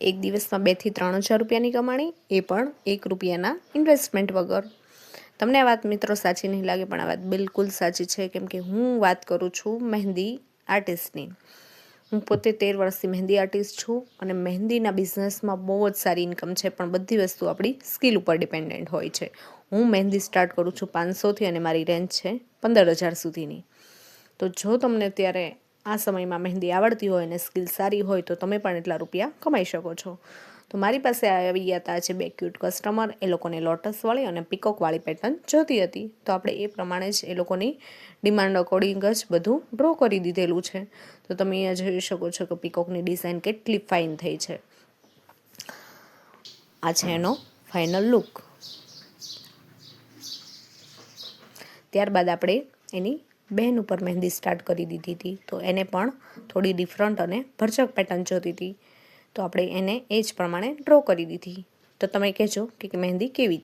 એક દિવસમાં 2 થી 3 હજાર રૂપિયાની કમાણી, એ પણ 1 રૂપિયાના ઇન્વેસ્ટમેન્ટ વગર. તમને આ વાત મિત્રો સાચી નહીં લાગે, પણ આ વાત બિલકુલ સાચી છે, કેમ કે હું વાત કરું છું મહેંદી આર્ટિસ્ટની. હું પોતે 13 વર્ષથી મહેંદી આર્ટિસ્ટ છું અને મહેંદીના બિઝનેસમાં બહુ જ સારી ઇન્કમ છે, પણ બધી વસ્તુ આપણી સ્કિલ ઉપર ડિપેન્ડન્ટ હોય છે. હું મહેંદી સ્ટાર્ટ કરું છું 500થી અને મારી રેન્જ છે 15,000 સુધીની. તો જો તમને ત્યારે આ સમયમાં મહેંદી આવડતી હોય અને સ્કિલ સારી હોય તો તમે પણ એટલા રૂપિયા કમાઈ શકો છો. તો મારી પાસે આવી ગયા હતા આજે 2 ક્યુટ કસ્ટમર. એ લોકોને લોટસવાળી અને પીકોકવાળી પેટર્ન જોતી હતી, તો આપણે એ પ્રમાણે જ એ લોકોની ડિમાન્ડ અકોર્ડિંગ જ બધું ડ્રો કરી દીધેલું છે. તો તમે અહીંયા જોઈ શકો છો કે પીકોકની ડિઝાઇન કેટલી ફાઇન થઈ છે. આ છે એનો ફાઇનલ લુક. ત્યારબાદ આપણે એની બહેન ઉપર મહેંદી સ્ટાર્ટ કરી દીધી હતી, તો એને પણ થોડી ડિફરન્ટ અને ભરચક પેટર્ન જોતી હતી, તો આપણે એને એ જ પ્રમાણે ડ્રો કરી દીધી. તો તમે કહેજો કે મહેંદી કેવી